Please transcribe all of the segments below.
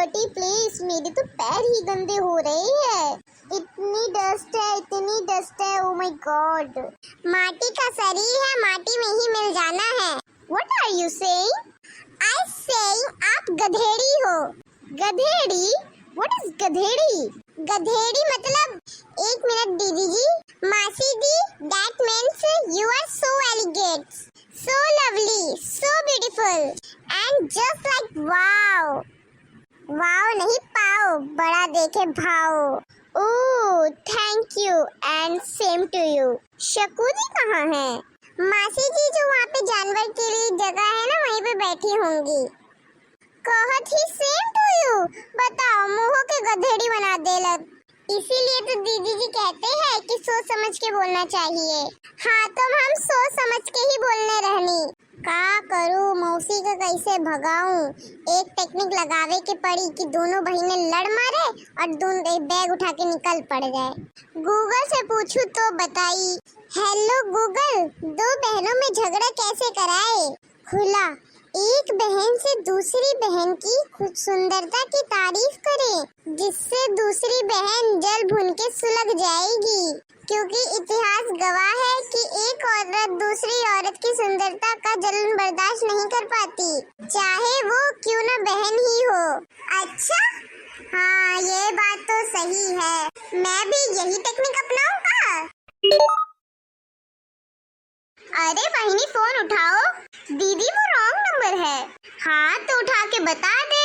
Dirty place, मेरे तो पैर ही गंदे हो रहे हैं। इतनी डस्ट है, ओ माय गॉड। माटी का शरीर है, माटी में ही मिल जाना है। What are you saying? I saying आप गधेड़ी हो। गधेड़ी? What is गधेड़ी? गधेड़ी मतलब, एक मिनट दीदी जी, मासी दी, that means you are so elegant, so lovely, so beautiful and just like wow. Wow नहीं पाओ, बड़ा देखे भाव। Oh thank you and same to you. शकूदी कहाँ है? मासी जी जो वहाँ पे जानवर के लिए जगह है ना, वहीं पे बैठी होंगी। कहत ही सेम टू यू। बताओ, मुँह के गधेड़ी बना दे लग। इसीलिए तो दीदी जी कहते हैं कि सोच समझ के बोलना चाहिए। हाँ तो हम सोच समझ के ही बोलने रहनी। का करूँ, मौसी का कैसे भगाऊं? एक टेक्निक लगावे के पड़ी कि दोनों बहनें लड़ मारे और दोनों बैग उठा के निकल पड़ जाए। गूगल से पूछूं तो बताई। हेलो गूगल, दो बहनों में झगड़ा कैसे कराए? खुला, एक बहन से दूसरी बहन की खुद सुंदरता की तारीफ करे, जिससे दूसरी बहन जल भुन के सुलग जाएगी, क्योंकि इतिहास गवाह है कि एक औरत दूसरी औरत की सुंदरता का जलन बर्दाश्त नहीं कर पाती, चाहे वो क्यों न बहन ही हो। अच्छा, हाँ ये बात तो सही है, मैं भी यही टेक्निक अपनाऊंगा। अरे बहनी फोन उठाओ। दीदी वो रॉन्ग नंबर है। हाँ तो उठा के बता दे।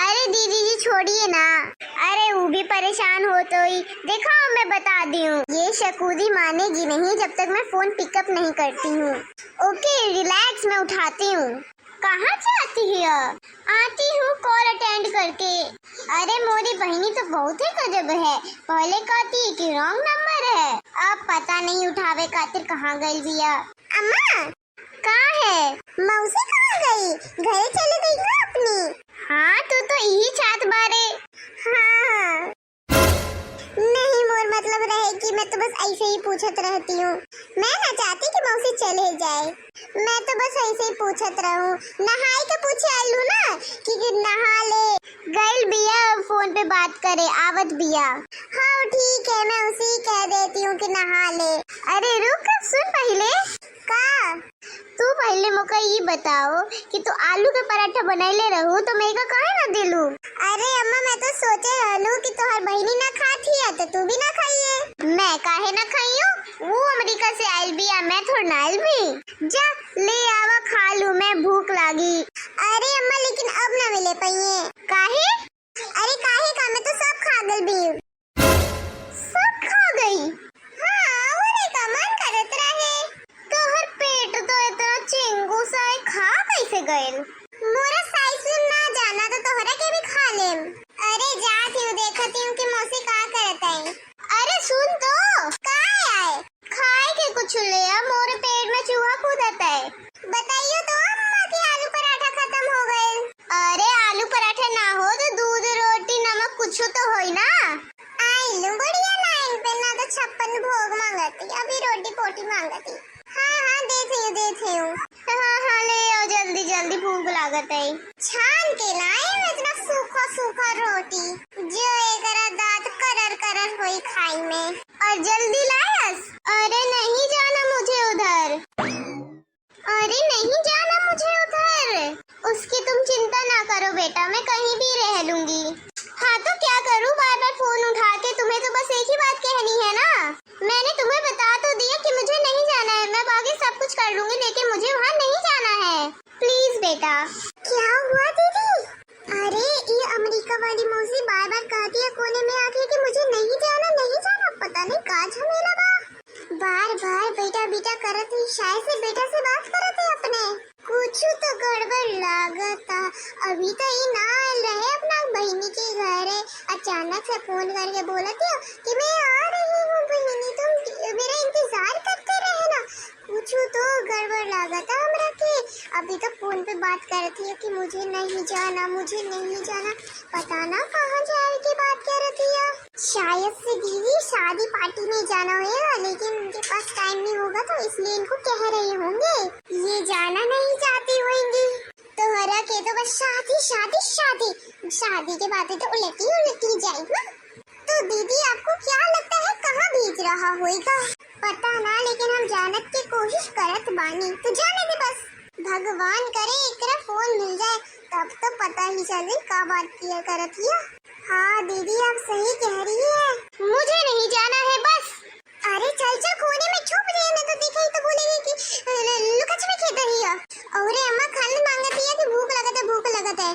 अरे दीदी जी छोड़िए ना। अरे वो भी परेशान हो तो ही देखो, मैं बता दी हूँ। ये शकूदी मानेगी नहीं जब तक मैं फोन पिकअप नहीं करती हूँ। ओके रिलैक्स, मैं उठाती हूँ। कहाँ जाती है? आती हूँ कॉल अटेंड करके। अरे मोरी बहनी तो बहुत ही गजब है, पहले कहती है कि रॉन्ग नंबर है, अब पता नहीं उठावे खातिर कहाँ गई भैया। अम्मा कहाँ है? मौसी कहाँ गई? घरे चली गई ना अपनी? हाँ तो यही चाहत बारे। हाँ नहीं, मोर मतलब रहे कि मैं तो बस ऐसे ही पूछत रहती हूँ। मैं ना चाहती कि मौसी चले जाए, मैं तो बस ऐसे ही पूछत रहूँ। नहाई के पूछे आलू ना कि नहा ले। गई बिया फोन पे बात करे, आवत बिया। हाँ ठीक है, मैं उसी कह देती हूँ कि नहा ले। अरे रुक, सुन पहले का तू पहले मोका ये बताओ कि तू आलू के पराठा बनैले रहू तो मैं का काहे ना दिलू? अरे अम्मा मैं तो सोचे रहलू कि तोहर बहनी ना खाती है तो तू भी ना खाइए। मैं काहे ना खाइयो? वो अमेरिका से आइल बिया, मैं थोड़ा ना आइल भी। जा ले आवा खा लू, मैं भूख लागी। अरे अम्मा लेकिन अब ना मिले पाइए। काहे? अरे काहे का, मैं तो सब खा गई भी। सब खा गई? हाँ उन्हें का मन करत रहे। तोहर पेट तो इतना चिंगू सा है, खा कैसे गइल? मोरा साइज ना जाना तो तोहरा के भी खा लेम। अरे जाती हूँ, देखती हूँ कि मौसी का करत है। अरे सुन तो, का आए खाए के कुछ ले आ, मोरे पेट में चूहा कूदत है। बताइयो तो अम्मा कि आलू पराठा खत्म हो गए। अरे आलू पराठा ना हो तो दूध रोटी नमक कुछ तो होई ना। आई लू बढ़िया लाइन पे ना तो 56 भोग मांगती, अभी रोटी पोटी मांगती। हाँ देती हूँ। हाँ ले आओ जल्दी जल्दी, भूख लागत है। छान के लाए इतना सूखा रोटी जो एकरा दांत करर होई खाई में। और जल्दी लायस। अरे नहीं जाना मुझे उधर, उसकी तुम चिंता ना करो बेटा, मैं कहीं भी रह लूंगी। हाँ तो क्या करूँ, बार बार फोन उठा के? तुम्हें तो बस एक ही बात कहनी है ना। मैंने तुम्हें बता तो दिया कि मुझे नहीं जाना है, मैं बाकी सब कुछ कर लूंगी लेकिन मुझे वहाँ नहीं जाना है। प्लीज बेटा। क्या हुआ दीदी? अरे ये अमेरिका वाली मौसी बार बार कहती है कोने में आके कि मुझे नहीं जाना, पता नहीं का झमेला बा। बार बार बेटा करत ही, शायद से बेटा से बात करत है अपने। कुछ तो गड़बड़ लागता। अभी तो ये ना रहे अपना बहनी के घर है, अचानक से फोन करके बोलती है कि मैं आ रही हूँ बहनी, तुम मेरा इंतजार करते रहना। कुछ तो गड़बड़ लागता हमरा के। अभी तो फोन पे बात करती है कि मुझे नहीं जाना, पता ना कहाँ जाए की बात कर रही है। शायद से दीदी शादी पार्टी में जाना होगा, लेकिन उनके पास टाइम नहीं होगा तो इसलिए इनको कह रहे होंगे। ये जाना नहीं चाहती होंगी। तोहरा के तो बस शादी शादी शादी शादी के बाद तो उलटी उलटी जाए ना। तो दीदी आपको क्या लगता है कहाँ भेज रहा होएगा? पता ना, लेकिन हम जानत की कोशिश करत बानी। तो जाने दे बस, भगवान करे एकरा फोन मिल जाए तब तो पता ही चले का बात किया करत हिया। हाँ दीदी आप सही कह रही है, मुझे नहीं जाना है बस। अरे चल चल कोने में छुप रही है ना, तो दिखाई तो बोलेगी कि लुका छिपी खेल रही है। और अम्मा खाना मांगती है कि भूख लगत है।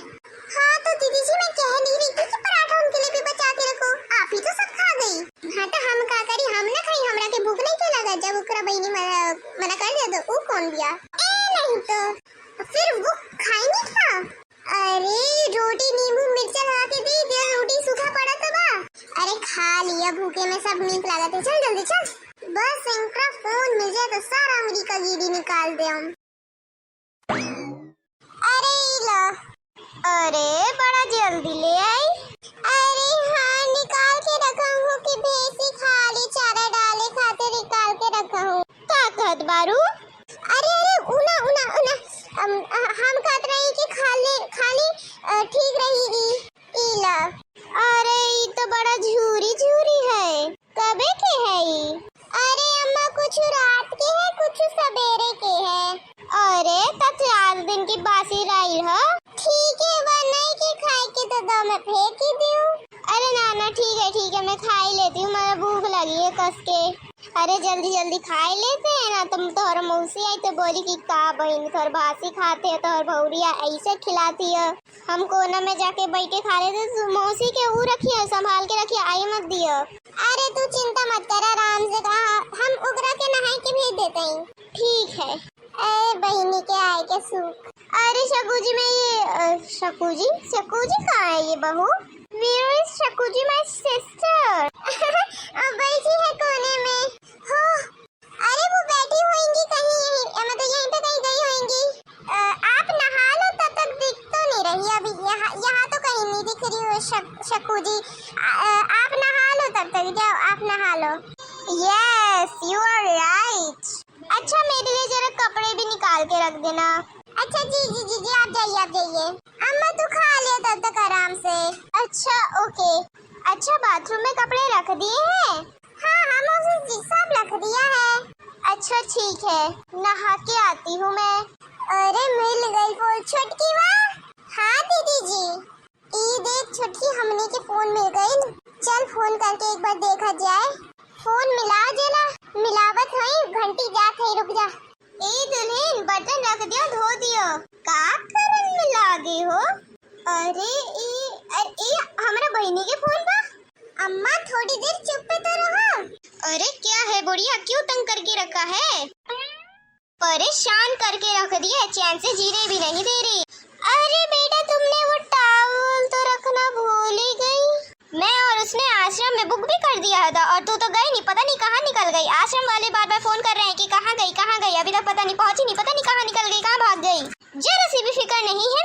हाँ तो दीदी जी मैं कह नहीं रही थी कि पराठा उनके लिए भी बचा के रखो, आप ही तो सब खा गई। हाँ तो हम का करी, हम ना खाई, हमरा के भूख नहीं के लगा। जब ओकरा बहनी मना कर दिया तो वो कौन दिया? नहीं तो फिर वो खाई नहीं था। अरे रोटी नींबू मिर्चा लगा के दे दिया, रोटी सूखा पड़ा था बा। अरे खा लिया, भूखे में सब नीक लागत है। चल जल्दी चल, बस इनका फोन मिल जाए तो सारा अमेरिका गिरी निकाल दे हम। अरे ला, अरे बड़ा जल्दी ले आई। अरे हाँ निकाल के रखा हूँ कि भैंसी खाली चारा डाले खाते निकाल के रखा हूँ। ताकत बारू। अरे अरे उना उना उना हम कहते रही कि खाली ठीक रही इला। अरे ये तो बड़ा झूरी झूरी है, कबे के है ये? अरे अम्मा कुछ रात के है कुछ सवेरे के है। अरे तब 4 दिन की बासी राई है। ठीक है बनाई के खाए के तो दो मैं फेंक ही दूं। अरे ना ठीक है मैं खा ही लेती हूँ, मेरा भूख लगी है कस के। अरे जल्दी जल्दी खाई लेते हैं ना। तुम तोहर मौसी आई तो बोली कि का बहन तोहर बासी खाते है, तोहर भौरिया ऐसे खिलाती है। हम कोना में जाके बैठ के खा लेते। तू मौसी के ऊ रखिए, संभाल के रखिए, आई मत दियो। अरे तू चिंता मत कर, आराम से कहा, हम उगरा के नहाई के भेज देते हैं। ठीक है। ए बहनी के आए के सुख। अरे शकूजी में ये शकूजी कहाँ है ये बहू? Where is शकूजी my sister? बैठी है कोने में। हो अरे वो बैठी होंगी कहीं यहीं, मतलब यहीं पे कहीं गई होंगी। आप नहा लो तब तक, दिख तो नहीं रही अभी। यहाँ तो कहीं नहीं दिख रही हो शकूजी। आप नहा लो तब तक, जाओ आप नहा लो। Yes, you are right. अच्छा मेरे लिए जरा कपड़े भी निकाल के रख देना। अच्छा जी आप जाइए। अम्मा तू खा लिया तब तक आराम से। अच्छा ओके। अच्छा बाथरूम में कपड़े रख दिए हैं? हाँ मौसी जी सब रख दिया है। अच्छा ठीक है, नहा के आती हूँ मैं। अरे मिल गई वो छुटकी माँ। हाँ दीदी जी, ये देख छुटकी हमने के फोन मिल गई। चल फोन करके एक बार देखा जाए। फोन मिला जेला, मिलावत है, घंटी जात है, रुक जा। ए दुल्हन बटन रख दियो, धो दियो। का करन में लागे हो? अरे ये हमारा बहनी के फोन बा। अम्मा थोड़ी देर चुप पे तो रहो। अरे क्या है बुढ़िया, क्यों तंग करके रखा है? परेशान करके रख दिया, चैन से जीने भी नहीं दे रही। अरे बेटा तुमने वो टॉवल तो रखना भूल ही गई। मैं और उसने आश्रम में बुक भी कर दिया था और तू तो गई नहीं, पता नहीं कहाँ निकल गई। आश्रम वाले बार फोन कर रहे हैं कि कहाँ गई, अभी तक पता नहीं पहुंची नहीं, पता नहीं कहाँ निकल गई, कहाँ भाग गई। जरा सी भी फिक्र नहीं है